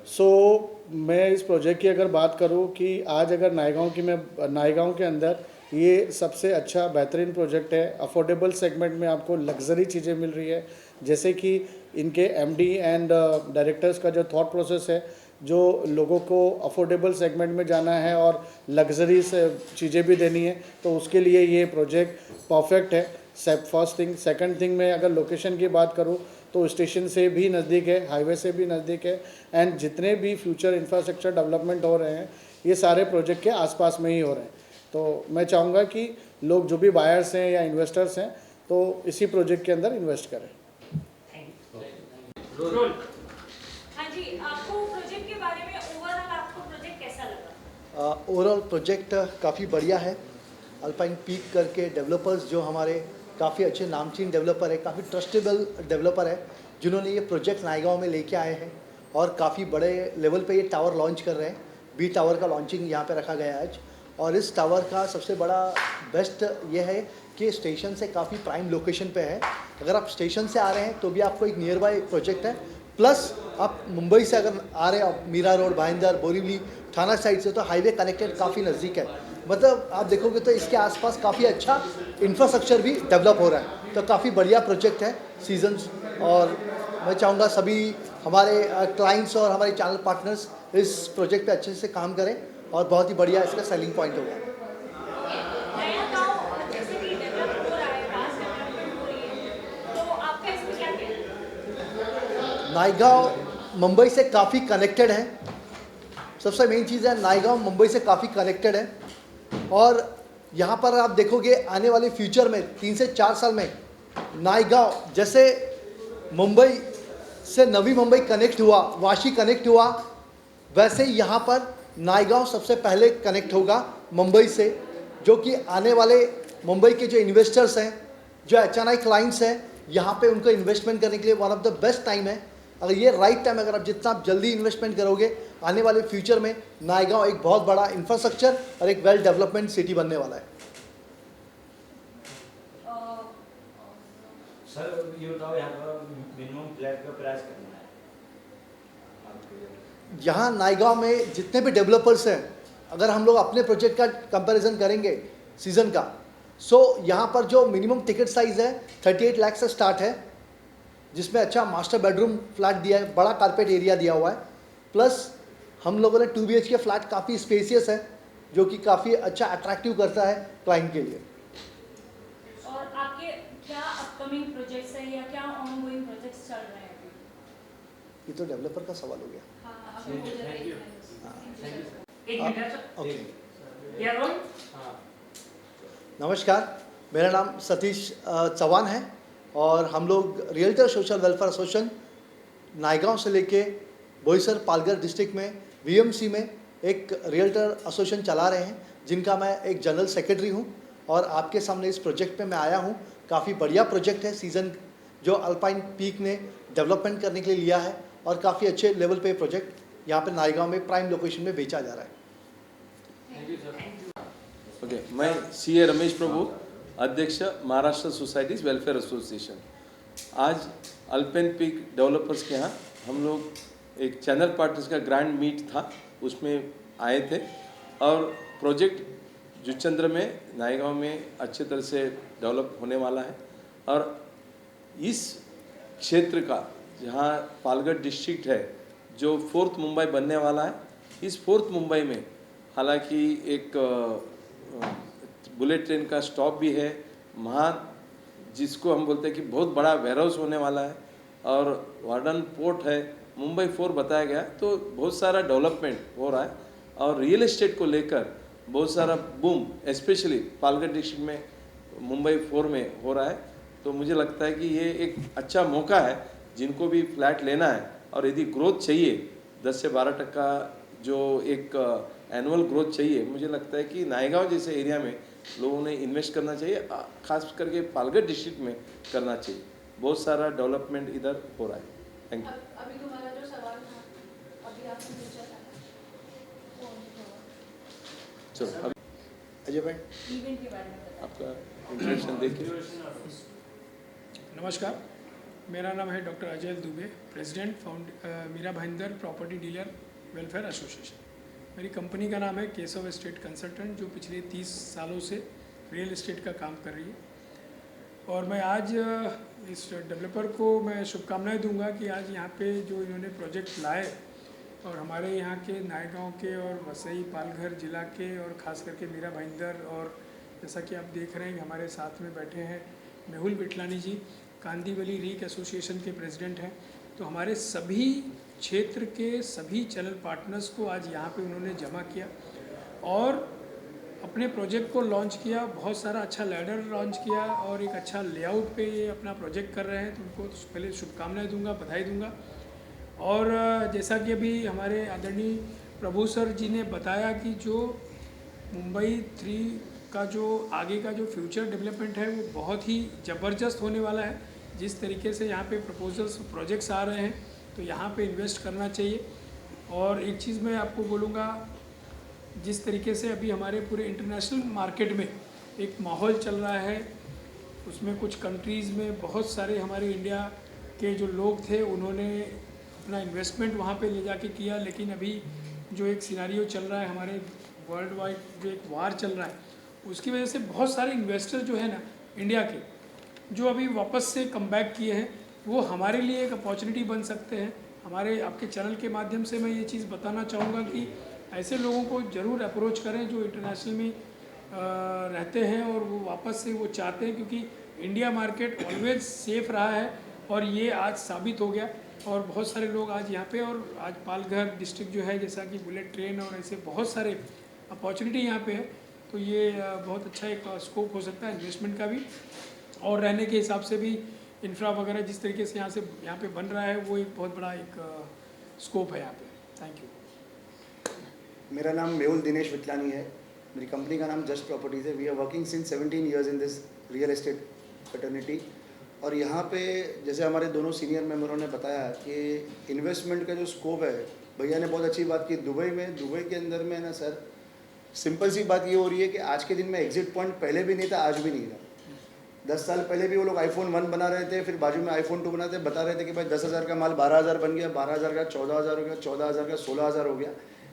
सो मैं इस प्रोजेक्ट की अगर बात करूं कि आज अगर नायगांव के अंदर ये सबसे अच्छा बेहतरीन प्रोजेक्ट है। अफोर्डेबल सेगमेंट में आपको लग्जरी चीज़ें मिल रही है, जैसे कि इनके एमडी एंड डायरेक्टर्स का जो थॉट प्रोसेस है, जो लोगों को अफोर्डेबल सेगमेंट में जाना है और लग्जरी से चीज़ें भी देनी है, तो उसके लिए ये प्रोजेक्ट परफेक्ट है। First thing. सेकंड थिंग में अगर लोकेशन की बात करूँ तो स्टेशन से भी नज़दीक है, हाईवे से भी नज़दीक है, एंड जितने भी फ्यूचर इंफ्रास्ट्रक्चर डेवलपमेंट हो रहे हैं ये सारे प्रोजेक्ट के आसपास में ही हो रहे हैं। तो मैं चाहूँगा कि लोग जो भी बायर्स हैं या इन्वेस्टर्स हैं तो इसी प्रोजेक्ट के अंदर इन्वेस्ट करें। हाँ जी, आपको प्रोजेक्ट के बारे में ओवरऑल आपको प्रोजेक्ट कैसा लगा? ओवरऑल प्रोजेक्ट काफ़ी बढ़िया है। अल्पाइन पीक करके डेवलपर्स जो हमारे काफ़ी अच्छे नामचीन डेवलपर है, काफ़ी ट्रस्टेबल डेवलपर है, जिन्होंने ये प्रोजेक्ट नायगांव में लेके आए हैं और काफ़ी बड़े लेवल पे ये टावर लॉन्च कर रहे हैं। बी टावर का लॉन्चिंग यहाँ पे रखा गया है आज। और इस टावर का सबसे बड़ा बेस्ट ये है कि स्टेशन से काफ़ी प्राइम लोकेशन पे है। अगर आप स्टेशन से आ रहे हैं तो भी आपको एक नियर बाय प्रोजेक्ट है, प्लस आप मुंबई से अगर आ रहे हैं, मीरा रोड, भाईंदर, बोरीवली, थाना साइड से, तो हाईवे कनेक्टेड काफ़ी नज़दीक है। मतलब आप देखोगे तो इसके आसपास काफ़ी अच्छा इंफ्रास्ट्रक्चर भी डेवलप हो रहा है, तो काफ़ी बढ़िया प्रोजेक्ट है सीजन्स। और मैं चाहूँगा सभी हमारे क्लाइंट्स और हमारे चैनल पार्टनर्स इस प्रोजेक्ट पे अच्छे से काम करें और बहुत ही बढ़िया इसका सेलिंग पॉइंट होगा। नया गांव जैसे कि डेवलप हो रहा है, वास्ट डेवलपमेंट हो रही है, तो आपका इसमें क्या कहना है? नायगांव मुंबई से काफ़ी कनेक्टेड है। सबसे मेन चीज़ है, नायगांव मुंबई से काफ़ी कनेक्टेड है और यहाँ पर आप देखोगे आने वाले फ्यूचर में 3 से 4 साल में नायगांव जैसे मुंबई से नवी मुंबई कनेक्ट हुआ, वाशी कनेक्ट हुआ, वैसे ही यहाँ पर नायगांव सबसे पहले कनेक्ट होगा मुंबई से, जो कि आने वाले मुंबई के जो इन्वेस्टर्स हैं, जो HNI क्लाइंट्स हैं, यहाँ पे उनको इन्वेस्टमेंट करने के लिए one of the best time है। अगर ये राइट टाइम, अगर आप जितना आप जल्दी इन्वेस्टमेंट करोगे, आने वाले फ्यूचर में नायगांव एक बहुत बड़ा इंफ्रास्ट्रक्चर और एक वेल डेवलपमेंट सिटी बनने वाला है। सर ये बताओ, यहाँ का मिनिमम फ्लैट का प्राइस कितना है? यहाँ नायगांव में जितने भी डेवलपर्स हैं, अगर हम लोग अपने प्रोजेक्ट का कंपैरिजन करेंगे सीज़न का, सो यहाँ पर जो मिनिमम टिकट साइज़ है 38 लाख से स्टार्ट है, जिसमें अच्छा मास्टर बेडरूम फ्लैट दिया है, बड़ा कारपेट एरिया दिया हुआ है, प्लस हम लोगों ने 2 BHK फ्लैट काफ़ी स्पेसियस है, जो कि काफ़ी अच्छा अट्रैक्टिव करता है क्लाइंट के लिए। और आपके क्या अपकमिंग प्रोजेक्ट्स हैं या क्या ऑनगोइंग प्रोजेक्ट्स चल रहे हैं? ये तो डेवलपर का सवाल हो गया। हाँ, आपको हो जाए। एक मिनट सर। ओके, या रोल? नमस्कार, मेरा नाम सतीश चौहान है और हम लोग realtor social welfare association Naigaon से लेके बोईसर पालघर डिस्ट्रिक्ट में VMC में एक रियल्टर एसोसिएशन चला रहे हैं, जिनका मैं एक जनरल सेक्रेटरी हूं और आपके सामने इस प्रोजेक्ट पे मैं आया हूं। काफ़ी बढ़िया प्रोजेक्ट है, सीज़न जो अल्पाइन पीक ने डेवलपमेंट करने के लिए लिया है और काफ़ी अच्छे लेवल पे प्रोजेक्ट यहाँ पे नायगांव में प्राइम लोकेशन में बेचा जा रहा है। ओके, मैं CA रमेश प्रभु, अध्यक्ष महाराष्ट्र सोसाइटीज़ वेलफेयर एसोसिएशन। आज अल्पाइन पीक डेवलपर्स के यहाँ हम लोग एक चैनल पार्टनर्स का ग्रैंड मीट था, उसमें आए थे और प्रोजेक्ट जुचंद्र में नायगांव में अच्छे तरह से डेवलप होने वाला है। और इस क्षेत्र का जहाँ पालघर डिस्ट्रिक्ट है, जो 4th मुंबई बनने वाला है, इस 4th मुंबई में हालांकि एक बुलेट ट्रेन का स्टॉप भी है, महान जिसको हम बोलते हैं कि बहुत बड़ा वेयरहाउस होने वाला है, और वार्डन पोर्ट है, मुंबई 4 बताया गया, तो बहुत सारा डेवलपमेंट हो रहा है और रियल एस्टेट को लेकर बहुत सारा बूम स्पेशली पालघर डिस्ट्रिक्ट में मुंबई 4 में हो रहा है। तो मुझे लगता है कि ये एक अच्छा मौका है जिनको भी फ्लैट लेना है और यदि ग्रोथ चाहिए 10 से 12% जो एक एनुअल ग्रोथ चाहिए, मुझे लगता है कि नायगांव जैसे एरिया में लोगों ने इन्वेस्ट करना चाहिए, खास करके पालघर डिस्ट्रिक्ट में करना चाहिए। बहुत सारा डेवलपमेंट इधर हो रहा है। Thank you. अभी तुम्हारा जो सवाल था, अभी आपने पूछा था, चलो अभी अजय भाई, इवेंट के बारे में बताइए। आपका इंट्रोडक्शन देखिए। नमस्कार, मेरा नाम है doctor Ajay Dubey, president Mira Bhayandar property dealer welfare association. मेरी कंपनी का नाम है केशव एस्टेट कंसल्टेंट, जो पिछले 30 सालों से रियल एस्टेट का काम कर रही है। और मैं आज इस डेवलपर को मैं शुभकामनाएं दूंगा कि आज यहाँ पे जो इन्होंने प्रोजेक्ट लाए और हमारे यहाँ के नायगांव के और वसई पालघर जिला के और ख़ास करके मीरा भाईंदर, और जैसा कि आप देख रहे हैं हमारे साथ में बैठे हैं मेहुल बिटलानी जी, कांदीवली रीक एसोसिएशन के प्रेसिडेंट हैं। तो हमारे सभी क्षेत्र के सभी चैनल पार्टनर्स को आज यहाँ पे उन्होंने जमा किया और अपने प्रोजेक्ट को लॉन्च किया। बहुत सारा अच्छा लैडर लॉन्च किया और एक अच्छा लेआउट पे ये अपना प्रोजेक्ट कर रहे हैं। तो उनको तो पहले शुभकामनाएं दूंगा, बधाई दूंगा। और जैसा कि अभी हमारे आदरणीय प्रभु सर जी ने बताया कि जो मुंबई 3 का जो आगे का जो फ्यूचर डेवलपमेंट है वो बहुत ही ज़बरदस्त होने वाला है। जिस तरीके से यहाँ पे प्रपोजल्स प्रोजेक्ट्स आ रहे हैं तो यहाँ पे इन्वेस्ट करना चाहिए। और एक चीज़ मैं आपको बोलूँगा, जिस तरीके से अभी हमारे पूरे इंटरनेशनल मार्केट में एक माहौल चल रहा है, उसमें कुछ कंट्रीज़ में बहुत सारे हमारे इंडिया के जो लोग थे उन्होंने अपना इन्वेस्टमेंट वहाँ पे ले जाके किया। लेकिन अभी जो एक सिनारियो चल रहा है, हमारे वर्ल्ड वाइड जो एक वार चल रहा है, उसकी वजह से बहुत सारे इन्वेस्टर जो है ना इंडिया के, जो अभी वापस से कम बैक किए हैं, वो हमारे लिए एक अपॉर्चुनिटी बन सकते हैं। हमारे आपके चैनल के माध्यम से मैं ये चीज़ बताना चाहूँगा कि ऐसे लोगों को ज़रूर अप्रोच करें जो इंटरनेशनल में रहते हैं और वो वापस से वो चाहते हैं, क्योंकि इंडिया मार्केट ऑलवेज सेफ रहा है और ये आज साबित हो गया। और बहुत सारे लोग आज यहाँ पे, और आज पालघर डिस्ट्रिक्ट जो है, जैसा कि बुलेट ट्रेन और ऐसे बहुत सारे अपॉर्चुनिटी यहाँ पे है। तो ये बहुत अच्छा एक स्कोप हो सकता है इन्वेस्टमेंट का भी, और रहने के हिसाब से भी इंफ्रा वगैरह जिस तरीके से यहाँ पे बन रहा है, वो एक बहुत बड़ा एक स्कोप है यहाँ पे। Thank you. मेरा नाम मेहुल दिनेश विटलानी है। मेरी कंपनी का नाम जस्ट प्रॉपर्टीज़ है। We are working since 17 years in this real estate fraternity. और यहाँ पे जैसे हमारे दोनों सीनियर मेंबरों ने बताया कि इन्वेस्टमेंट का जो स्कोप है, भैया ने बहुत अच्छी बात की। दुबई के अंदर में ना सर, सिंपल सी बात ये हो रही है कि आज के दिन में एग्जिट पॉइंट पहले भी नहीं था, आज भी नहीं था। 10 साल पहले भी वो लोग iPhone 1 बना रहे थे, फिर बाजू में iPhone 2 बनाते, बता रहे थे कि भाई 10,000 का माल 12,000 बन गया, 12,000 का 14,000 हो गया, 14,000 का 16,000 हो गया।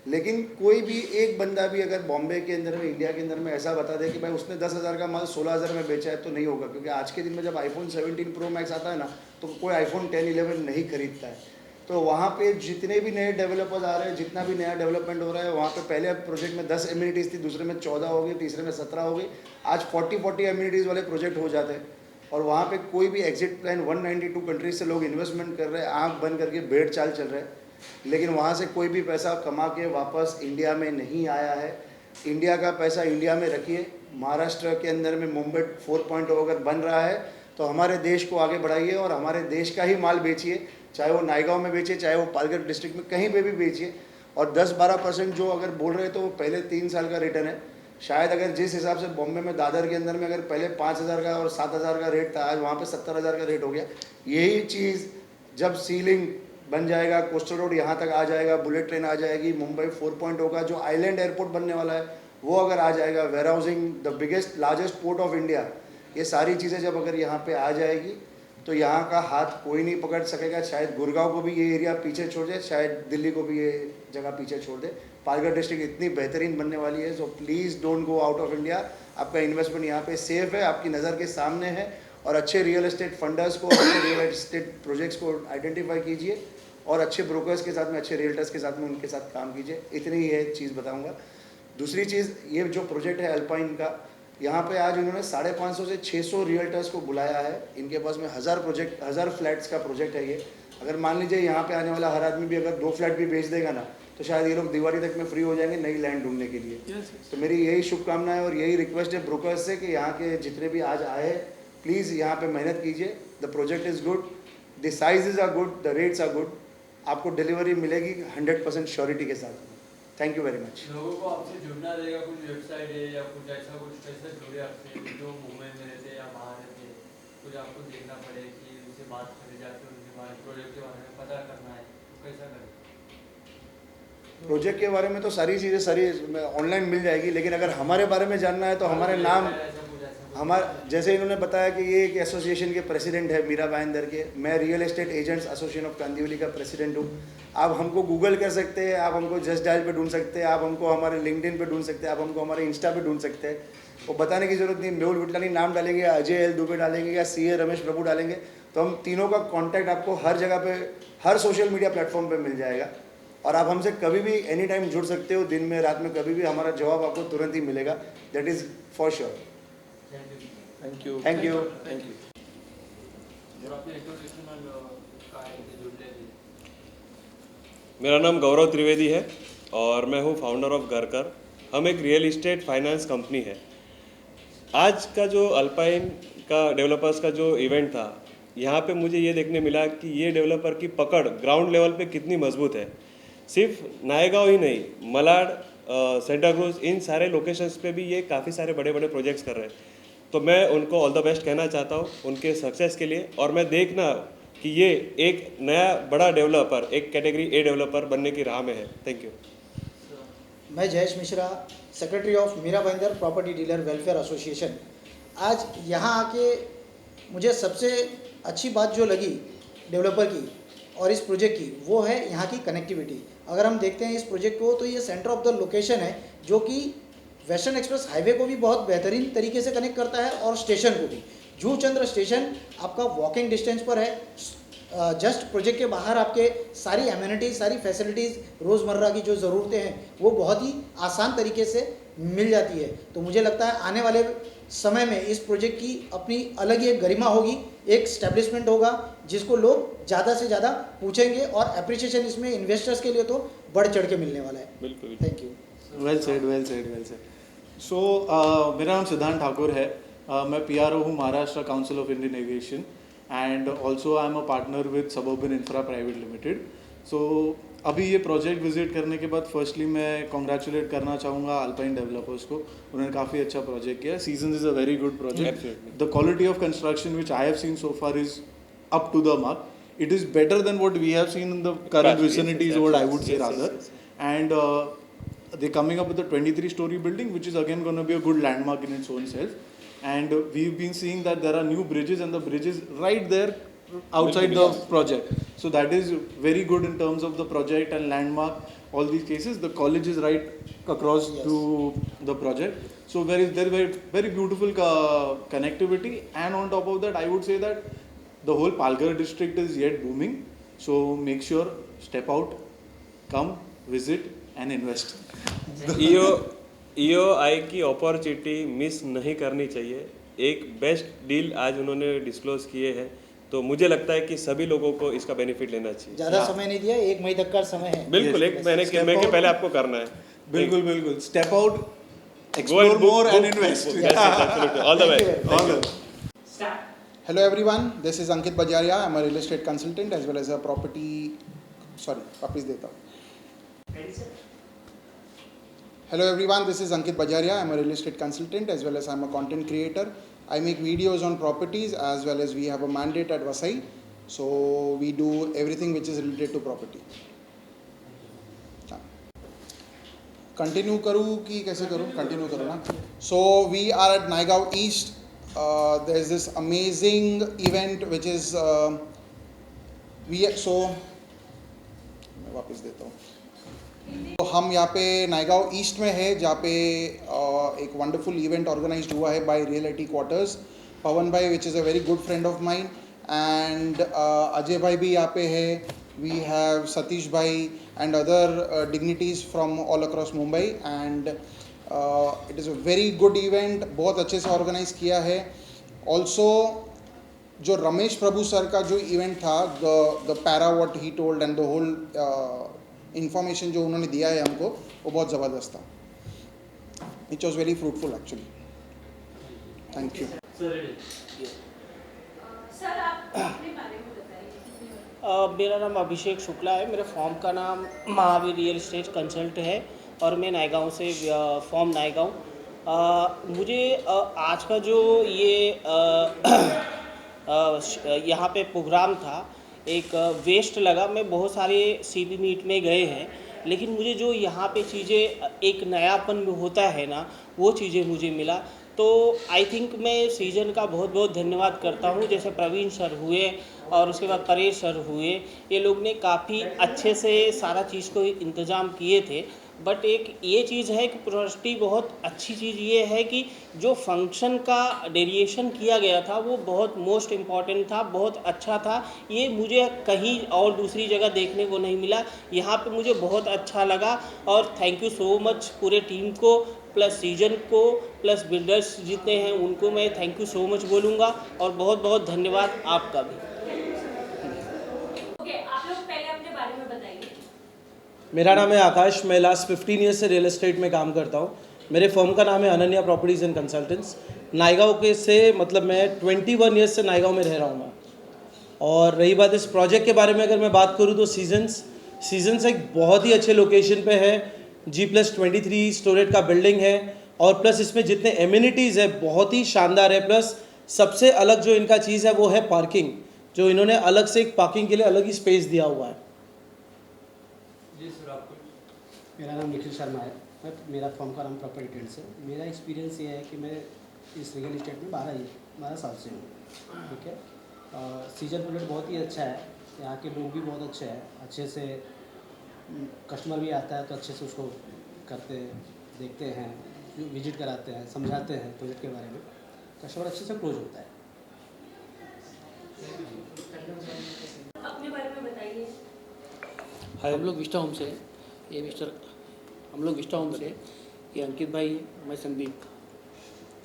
लेकिन कोई भी एक बंदा भी अगर बॉम्बे के अंदर में, इंडिया के अंदर में ऐसा बता दे कि भाई उसने 10,000 का माल 16,000 में बेचा है, तो नहीं होगा। क्योंकि आज के दिन में जब iPhone 17 Pro Max आता है ना, तो कोई iPhone 10, 11 नहीं खरीदता है। तो वहाँ पे जितने भी नए डेवलपर्स आ रहे हैं, जितना भी नया डेवलपमेंट हो रहा है, वहाँ पे पहले प्रोजेक्ट में 10 एमिनिटीज़ थी, दूसरे में 14 हो गई, तीसरे में 17 हो गई, आज 40 एमिनिटीज़ वाले प्रोजेक्ट हो जाते हैं। और वहाँ पे कोई भी एग्जिट प्लान 192 कंट्रीज से लोग इन्वेस्टमेंट कर रहे हैं, आँख बंद करके भेड़ चाल चल रहे हैं, लेकिन वहाँ से कोई भी पैसा कमा के वापस इंडिया में नहीं आया है। इंडिया का पैसा इंडिया में रखिए। महाराष्ट्र के अंदर में मुंबई 4.0 अगर बन रहा है तो हमारे देश को आगे बढ़ाइए और हमारे देश का ही माल बेचिए, चाहे वो नायगांव में बेचिए, चाहे वो पालघर डिस्ट्रिक्ट में कहीं पे भी बेचिए। और 10-12% जो अगर बोल रहे तो वो पहले 3 साल का रिटर्न है। शायद अगर जिस हिसाब से बॉम्बे में दादर के अंदर में अगर पहले 5,000 का और 7,000 का रेट था, आज वहाँ पे 70,000 का रेट हो गया। यही चीज़ जब सीलिंग बन जाएगा, कोस्टल रोड यहाँ तक आ जाएगा, बुलेट ट्रेन आ जाएगी, मुंबई 4.0 का जो आइलैंड एयरपोर्ट बनने वाला है वो अगर आ जाएगा, warehousing, the biggest largest port of India, ये सारी चीज़ें जब अगर यहाँ पे आ जाएगी तो यहाँ का हाथ कोई नहीं पकड़ सकेगा। शायद गुड़गांव को भी ये एरिया पीछे छोड़ दे, शायद दिल्ली को भी ये जगह पीछे छोड़ दे। पालघर डिस्ट्रिक्ट इतनी बेहतरीन बनने वाली है, so please don't go out of India. आपका इन्वेस्टमेंट यहाँ पे सेफ है, आपकी नज़र के सामने है। और अच्छे रियल एस्टेट फंडर्स को, अच्छे रियल एस्टेट प्रोजेक्ट्स को आइडेंटिफाई कीजिए और अच्छे ब्रोकर्स के साथ में, अच्छे रियल्टर्स के साथ में उनके साथ काम कीजिए। इतनी ही है चीज़ बताऊँगा। दूसरी चीज़, ये जो प्रोजेक्ट है अल्पाइन का, यहाँ पे आज उन्होंने 550 से 600 रियल्टर्स को बुलाया है। इनके पास में 1000 फ्लैट्स का प्रोजेक्ट है ये। अगर मान लीजिए यहाँ पे आने वाला हर आदमी भी अगर 2 फ्लैट भी बेच देगा ना, तो शायद ये लोग दिवाली तक में फ्री हो जाएंगे नई लैंड ढूंढने के लिए। तो मेरी यही शुभकामनाएं और यही रिक्वेस्ट है ब्रोकर्स से कि यहाँ के जितने भी आज आए, प्लीज़ यहाँ पे मेहनत कीजिए। The project is good, the sizes are good, the rates are good, आपको डिलीवरी मिलेगी 100% श्योरिटी के साथ। Thank you very much. लोगों को आपसे जुड़ना रहेगा, कुछ वेबसाइट है या कुछ ऐसा कुछ कैसे जुड़े आपसे, जो मुंबई में रहते हैं या बाहर रहते हैं, कुछ आपको देखना पड़े कि उनसे बात करें, जाकर उनके बारे में, प्रोजेक्ट के बारे में पता करना है, तो कैसा करें? प्रोजेक्ट के बारे में तो सारी चीज़ें सारी ऑनलाइन मिल जाएगी, लेकिन अगर हमारे बारे में जानना है तो हमारे नाम, ऐसा कुछ ऐसा जैसे इन्होंने बताया कि ये एक एसोसिएशन के प्रेसिडेंट है मीरा भाईंदर के, मैं real estate agents association of Kandivali का प्रेसिडेंट हूँ। आप हमको गूगल कर सकते हैं, आप हमको जस्ट डायल पे ढूंढ सकते हैं, आप हमको हमारे लिंक्डइन पे ढूंढ सकते हैं, आप हमको हमारे इंस्टा पे ढूंढ सकते हैं। वो बताने की जरूरत नहीं, मेहुल विटलानी नाम डालेंगे, अजय एल दुबे डालेंगे या CA रमेश प्रभु डालेंगे तो हम तीनों का कॉन्टैक्ट आपको हर जगह पे, हर सोशल मीडिया प्लेटफॉर्म पे मिल जाएगा। और आप हमसे कभी भी एनी टाइम जुड़ सकते हो, दिन में रात में कभी भी, हमारा जवाब आपको तुरंत ही मिलेगा। That is for sure. Thank you thank you. Thank you. और अपने इंट्रोडक्शन का जुड़ने दी। मेरा नाम गौरव त्रिवेदी है और मैं हूँ फाउंडर ऑफ घरकर। हम एक रियल इस्टेट फाइनेंस कंपनी है। आज का जो अल्पाइन का डेवलपर्स का जो इवेंट था, यहाँ पे मुझे ये देखने मिला कि ये डेवलपर की पकड़ ग्राउंड लेवल पे कितनी मजबूत है। सिर्फ नायगांव ही नहीं, मलाड, सेंटा क्रूज, इन सारे लोकेशंस पे भी ये काफ़ी सारे बड़े बड़े प्रोजेक्ट्स कर रहे हैं। तो मैं उनको ऑल द बेस्ट कहना चाहता हूँ उनके सक्सेस के लिए। और मैं देखना कि ये एक नया बड़ा डेवलपर, एक कैटेगरी A डेवलपर बनने की राह में है। Thank you. मैं Jayesh Mishra, secretary of Mira Bhayandar property dealer welfare association. आज यहाँ आके मुझे सबसे अच्छी बात जो लगी डेवलपर की और इस प्रोजेक्ट की, वो है यहाँ की कनेक्टिविटी। अगर हम देखते हैं इस प्रोजेक्ट को तो ये सेंटर ऑफ द लोकेशन है जो कि वेस्टर्न एक्सप्रेस हाईवे को भी बहुत बेहतरीन तरीके से कनेक्ट करता है और स्टेशन को भी। जूह चंद्र स्टेशन आपका वॉकिंग डिस्टेंस पर है। जस्ट प्रोजेक्ट के बाहर आपके सारी एमिनिटीज़, सारी फैसिलिटीज़, रोज़मर्रा की जो ज़रूरतें हैं वो बहुत ही आसान तरीके से मिल जाती है। तो मुझे लगता है आने वाले समय में इस प्रोजेक्ट की अपनी अलग ही एक गरिमा होगी, एक स्टैब्लिशमेंट होगा जिसको लोग ज़्यादा से ज़्यादा पूछेंगे और अप्रिसिएशन इसमें इन्वेस्टर्स के लिए तो बढ़ चढ़ के मिलने वाला है। बिल्कुल। Thank you. Well said. So मेरा नाम सिद्धांत ठाकुर है। मैं PRO हूँ Maharashtra council of Indian aviation and also I am a partner with suburban infra private limited. So अभी ये प्रोजेक्ट विजिट करने के बाद फर्स्टली मैं कॉन्ग्रेचुलेट करना चाहूँगा अल्पाइन डेवलपर्स को। उन्होंने काफ़ी अच्छा प्रोजेक्ट किया। Season is a very good project. The quality of construction which I have seen so far is up to the mark. It is better than what we have seen in the current vicinities, what I would say rather. And they're coming up with a 23-story building, which is again going to be a good landmark in its own self. And we've been seeing that there are new bridges, and the bridge is right there outside the project. So that is very good in terms of the project and landmark. All these cases, the college is right across to the project. So there is very beautiful connectivity. And on top of that, I would say that the whole Palghar district is yet booming. So make sure, step out, come, visit and invest. EOI की opportunity miss नहीं करनी चाहिए। एक best deal आज उन्होंने disclose किए हैं, तो मुझे लगता है कि सभी लोगों को इसका बेनिफिट लेना चाहिए। ज़्यादा समय नहीं दिया, 1 मई तक का समय है। बिल्कुल, एक महीने के पहले आपको करना है। बिल्कुल। Step out, explore more and invest. All the best. Hello everyone, this is Ankit Bajaria. I'm a real estate consultant as well as a वापस देता हूँ। Hello everyone, this is Ankit Bajaria. I'm a real estate consultant as well as I'm a content creator. I make videos on properties as well as we have a mandate at Vasai. So we do everything which is related to property. Continue करूँ कि कैसे करूँ? Continue करूँ ना? So we are at Naigaon East. There's this amazing event which is मैं वापस देता हूँ। तो हम यहाँ पे नायगांव ईस्ट में है, जहाँ पे एक वंडरफुल इवेंट ऑर्गेनाइज्ड हुआ है बाय रियलिटी क्वार्टर्स। पवन भाई which is a very good friend of mine and Ajay भाई भी यहाँ पे है। वी हैव सतीश भाई and other dignitaries from all across Mumbai and it is a very good event, बहुत अच्छे से ऑर्गेनाइज किया है। ऑल्सो जो रमेश प्रभु सर का जो इवेंट था, the para what he told and the whole information जो उन्होंने दिया है हमको, वो बहुत ज़बरदस्त था। It was very fruitful actually. Thank you. Sir आप अपने बारे में बताइए। मेरा नाम अभिषेक शुक्ला है। मेरे फॉर्म का नाम महावीर रियल एस्टेट कंसल्ट है और मैं नायगांव से फॉर्म नायगांव। मुझे आज का जो ये यहाँ पे प्रोग्राम था, एक वेस्ट लगा। मैं बहुत सारे सीपी मीट में गए हैं, लेकिन मुझे जो यहाँ पे चीज़ें एक नयापन होता है ना, वो चीज़ें मुझे मिला। तो आई थिंक मैं सीजन का बहुत बहुत धन्यवाद करता हूँ। जैसे प्रवीण सर हुए और उसके बाद परेश सर हुए, ये लोग ने काफ़ी अच्छे से सारा चीज़ को इंतज़ाम किए थे। बट एक ये चीज़ है कि प्रोस्टी बहुत अच्छी चीज़ ये है कि जो फंक्शन का डेरिएशन किया गया था वो बहुत मोस्ट इम्पॉर्टेंट था, बहुत अच्छा था। ये मुझे कहीं और दूसरी जगह देखने को नहीं मिला, यहाँ पे मुझे बहुत अच्छा लगा। और थैंक यू सो मच पूरे टीम को, प्लस सीजन को, प्लस बिल्डर्स जितने हैं उनको मैं थैंक यू सो मच बोलूँगा। और बहुत बहुत धन्यवाद आपका भी। ओके, आप लोग पहले अपने बारे में बताइए। मेरा नाम है आकाश। मैं लास्ट 15 ईयर्स से रियल एस्टेट में काम करता हूँ। मेरे फर्म का नाम है Ananya properties and consultants. Naigaon के से मतलब मैं 21 ईयर्स से नायगांव में रह रहा हूँ मैं। और रही बात इस प्रोजेक्ट के बारे में अगर मैं बात करूँ तो सीजन्स एक बहुत ही अच्छे लोकेशन पे है। G+23 स्टोरेज का बिल्डिंग है और प्लस इसमें जितने एमिनिटीज़ है बहुत ही शानदार है। प्लस सबसे अलग जो इनका चीज़ है वो है पार्किंग, जो इन्होंने अलग से एक पार्किंग के लिए अलग ही स्पेस दिया हुआ है। मेरा नाम निखिल शर्मा है। मेरा फर्म का नाम प्रॉपर्टी ट्रेड्स है। मेरा एक्सपीरियंस ये है कि मैं इस रियल इस्टेट में 12 साल से हूँ। ठीक है, सीजन प्रोजेक्ट बहुत ही अच्छा है। यहाँ के लोग भी बहुत अच्छे हैं, अच्छे से कस्टमर भी आता है तो अच्छे से उसको करते हैं, देखते हैं, विजिट कराते हैं, समझाते हैं प्रोजेक्ट के बारे में। कस्टमर अच्छे से क्लोज होता है। अपने बारे में बताइए। हम लोग विस्टा होम से, हम लोग विस्टा होम से, ये अंकित भाई है, मैं संदीप।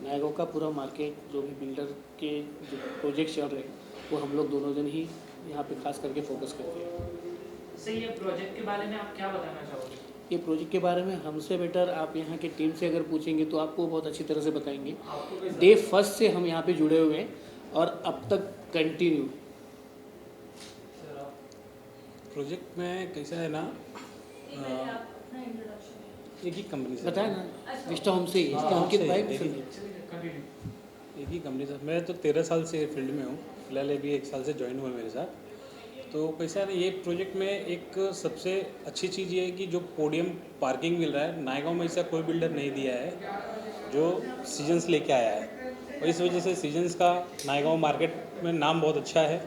नायगांव का पूरा मार्केट जो भी बिल्डर के जो प्रोजेक्ट चल रहे हैं वो हम लोग दोनों जन ही यहाँ पे खास करके फोकस करते हैं। सर, ये प्रोजेक्ट के बारे में आप क्या बताना चाहोगे? ये प्रोजेक्ट के बारे में हमसे बेटर आप यहाँ के टीम से अगर पूछेंगे तो आपको बहुत अच्छी तरह से बताएंगे। डे फर्स्ट से हम यहाँ पे जुड़े हुए हैं और अब तक कंटिन्यू। प्रोजेक्ट में कैसा है ना, एक ही कंपनी से बताया ना, विस्टा होम से ही अंकित भाई। एक ही कंपनी से। मैं तो 13 साल से फील्ड में हूँ, फिलहाल अभी 1 साल से ज्वाइन हुआ मेरे साथ। तो कैसा है ना, ये प्रोजेक्ट में एक सबसे अच्छी चीज़ ये है कि जो पोडियम पार्किंग मिल रहा है, नायगांव में ऐसा कोई बिल्डर नहीं दिया है जो सीजन्स लेके आया है। और इस वजह से सीजन्स का नायगांव मार्केट में नाम बहुत अच्छा है।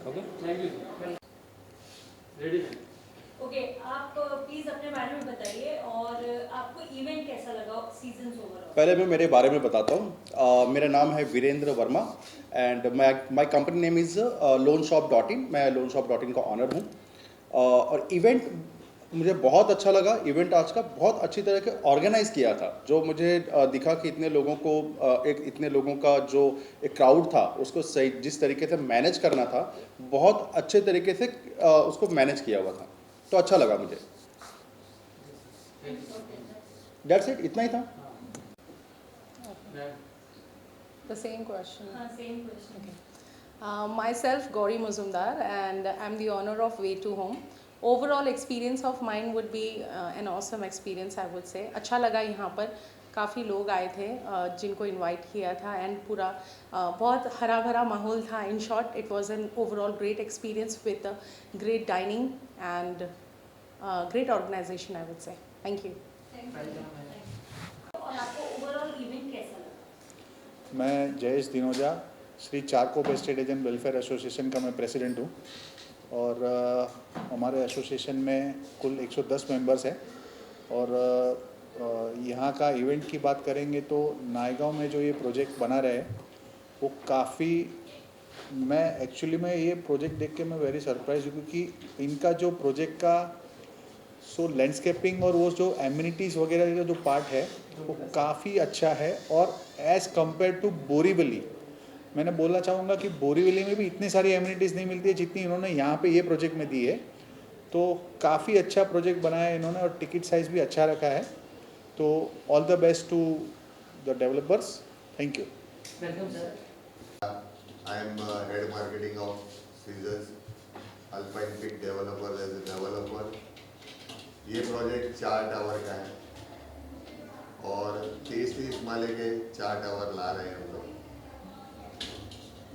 Okay, thank you. Ready? Okay, आप प्लीज अपने बारे में बताइए और आपको इवेंट कैसा लगा सीजन्स ओवरऑल? पहले मैं मेरे बारे में बताता हूँ। मेरा नाम है Virendra Verma and my company name is loanshop.in। मैं loanshop.in का ऑनर हूँ। और इवेंट मुझे बहुत अच्छा लगा। इवेंट आज का बहुत अच्छी तरह के ऑर्गेनाइज़ किया था। जो मुझे दिखा कि इतने लोगों का जो एक क्राउड था उसको सही जिस तरीके से मैनेज करना था, बहुत अच्छे तरीके से उसको मैनेज किया हुआ था। तो अच्छा लगा मुझे। That's it, इतना ही था। The same question. Same question. Myself, Gauri Muzumdar, and I'm the owner of Way to Home. Overall experience of mine would be an awesome experience, I would say. अच्छा लगा यहाँ पर, काफ़ी लोग आए थे जिनको इनवाइट किया था एंड पूरा बहुत हरा भरा माहौल था। In short it was an overall great experience with great dining and great organisation, I would say. Thank you. और आपको ओवरऑल इवेंट कैसा लगा? मैं Jayesh Dinoja, Shri Charkop estate agent welfare association का मैं प्रेसिडेंट हूँ। और हमारे एसोसिएशन में कुल 110 मेंबर्स हैं। और यहाँ का इवेंट की बात करेंगे तो नायगांव में जो ये प्रोजेक्ट बना रहे हैं वो काफ़ी, मैं एक्चुअली में ये प्रोजेक्ट देख के मैं वेरी सरप्राइज हूँ क्योंकि इनका जो प्रोजेक्ट का लैंडस्केपिंग और वो जो एमिनिटीज़ वगैरह का जो पार्ट है वो काफ़ी अच्छा है। और एज़ कम्पेयर टू बोरीवली, मैंने बोलना चाहूँगा कि बोरीवली में भी इतनी सारी एमिनिटीज़ नहीं मिलती है जितनी इन्होंने यहाँ पे ये प्रोजेक्ट में दी है। तो काफ़ी अच्छा प्रोजेक्ट बनाया है इन्होंने और टिकट साइज़ भी अच्छा रखा है। तो all the best to the developers. Thank you. Welcome sir. I am head marketing of Caesars Alpine Peak Developers as a developer। ये प्रोजेक्ट 4 टावर का है और 30 माले के 4 टावर ला रहे हैं हम लोग।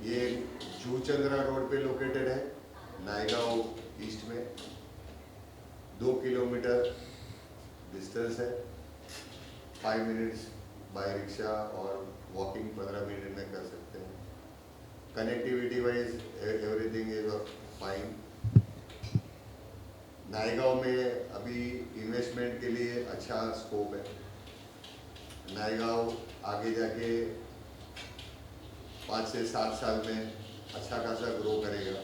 ये जूचंद्रा रोड पे लोकेटेड है, नायगांव ईस्ट में। 2 किलोमीटर डिस्टेंस है, 5 मिनट्स बाय रिक्शा और वॉकिंग 15 मिनट में कर सकते हैं। Connectivity wise everything is fine. Naigaon में अभी इन्वेस्टमेंट के लिए अच्छा स्कोप है। नायगांव आगे जाके 5 से 7 साल में अच्छा खासा ग्रो करेगा,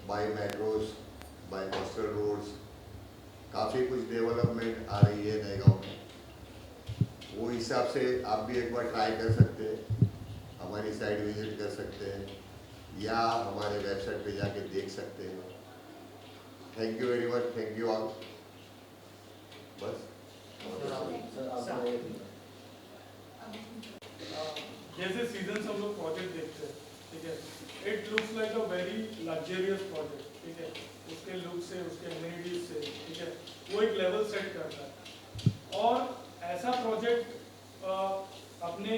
by metros, by coastal roads, काफ़ी कुछ डेवलपमेंट आ रही है नायगांव में। वो हिसाब से आप भी एक बार ट्राई कर सकते हैं, हमारी साइट विजिट कर सकते हैं या हमारे वेबसाइट पे जाके देख सकते हैं। Thank you very much, thank you all. बस जैसे सीजन हम लोग प्रोजेक्ट देखते हैं, ठीक है, it looks like a very luxurious project, ठीक है, उसके लुक से, उसके एमिनिटीज से, ठीक है, वो एक लेवल सेट करता है। और ऐसा प्रोजेक्ट अपने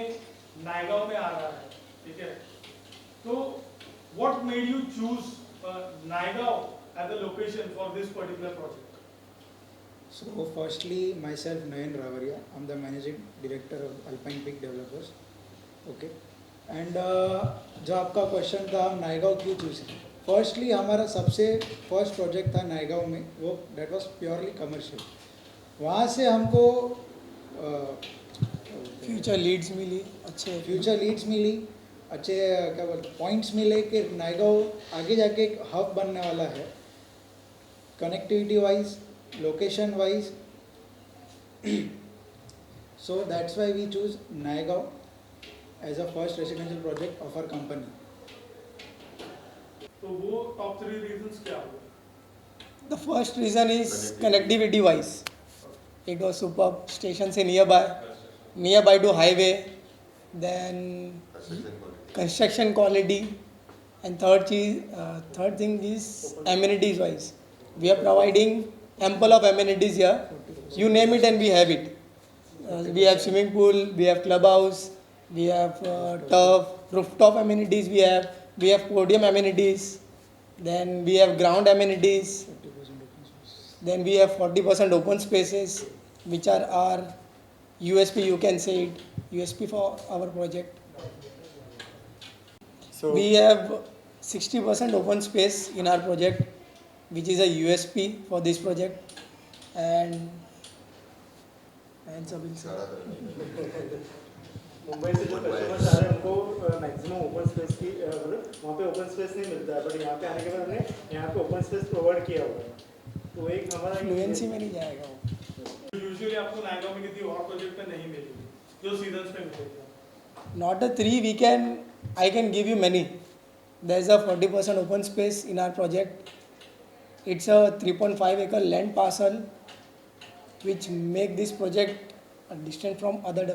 नायगांव में आ रहा है, ठीक है, तो what made you choose Naigaon as a location for this particular project? So firstly, myself Nayan Ravaria, I'm the managing director of Alpine Peak Developers. Okay. And जो आपका क्वेश्चन था हम नायगांव क्यों चूज किया, फर्स्टली हमारा सबसे फर्स्ट प्रोजेक्ट था नायगांव में, वो डेट वाज प्योरली कमर्शियल। वहाँ से हमको फ्यूचर लीड्स मिली, अच्छे क्या बोलते पॉइंट्स मिले कि नायगांव आगे जाके एक हब बनने वाला है, connectivity wise, location wise. So that's why we choose Naigaon as a first residential project of our company. तो वो टॉप 3 रीजंस क्या हुए? The first reason is connectivity wise. It was superb. Stations are nearby to highway. Then construction quality. And third thing is amenities wise. We are providing ample of amenities here. You name it and we have it. We have swimming pool, we have clubhouse, we have turf, rooftop amenities we have podium amenities, then we have ground amenities. Then we have 40% open spaces, which are our USP, you can say it, USP for our project. So we have 60% open space in our project, which is a USP for this project. And सब मुंबई से जो customers आ रहे हैं उनको maximum open space की वहाँ पे open space नहीं मिलता है, बट यहाँ पे आने के बाद हमने यहाँ पे ओपन स्पेस प्रोवाइड किया हुआ है। तो एक हमारा फ्लुएंसी में नहीं जाएगा वो। यूजुअली आपको नायगांव में किसी और प्रोजेक्ट पे नहीं मिलेगी जो सीजन्स पे मिलेगी। Not a 3, I can give you many. There is a 40% open space in our project. It's a 3.5 acre land parcel, which make this project distinct from other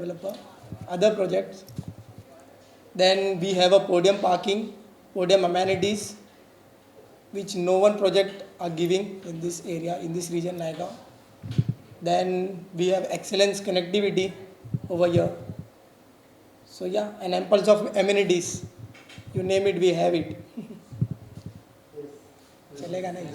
projects. Then we have a podium parking, podium amenities, which no one project are giving in this area, in this region, Naigaon. Then we have excellence connectivity over here. So yeah, and ample of amenities. You name it, we have it. चलेगा नहीं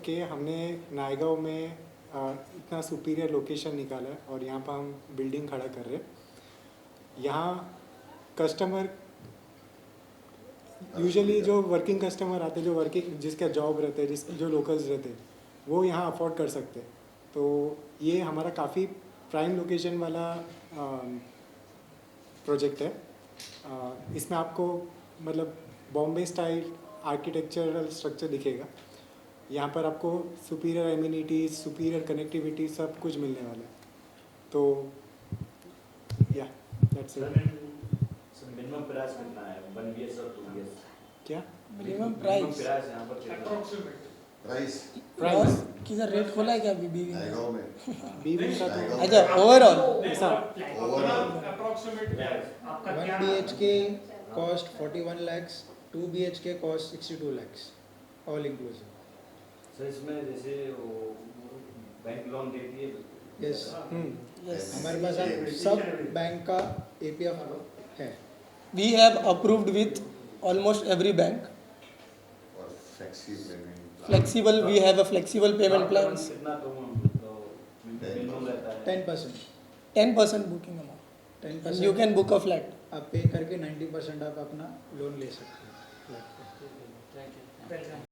कि हमने नायगांव में इतना superior location निकाला है और यहाँ पर हम बिल्डिंग खड़ा कर रहे हैं। यहाँ कस्टमर यूजुअली जो वर्किंग कस्टमर आते हैं, जो जिसका जॉब रहते हैं, जो लोकल्स रहते हैं, वो यहाँ अफोर्ड कर सकते हैं। तो ये हमारा काफ़ी प्राइम लोकेशन वाला प्रोजेक्ट है। इसमें आपको मतलब बॉम्बे स्टाइल आर्किटेक्चरल स्ट्रक्चर दिखेगा। यहाँ पर आपको सुपीरियर एमिनिटीज, सुपीरियर कनेक्टिविटी सब कुछ मिलने वाला है। तो या दैट्स इट। मिनिमम प्राइस कितना है? 1 BH और 2 BH? क्या मिनिमम प्राइस? यहाँ पर प्राइस किधर रेट खोला है क्या बीबी बीबी का? अच्छा overall 1 BHK cost 41 lakhs, 2 BHK cost 62 lakhs, all inclusive. Sir इसमें जैसे बैंक लोन देती है? यस, हमारे पास सब बैंक का APF है। We have approved with almost every bank. Flexible, we have a flexible payment plans. Minimum रहता है 10%। 10% booking amount 10% you can book a flat आप पे करके 90% आप अपना लोन ले सकते हैं फ्लैट पे।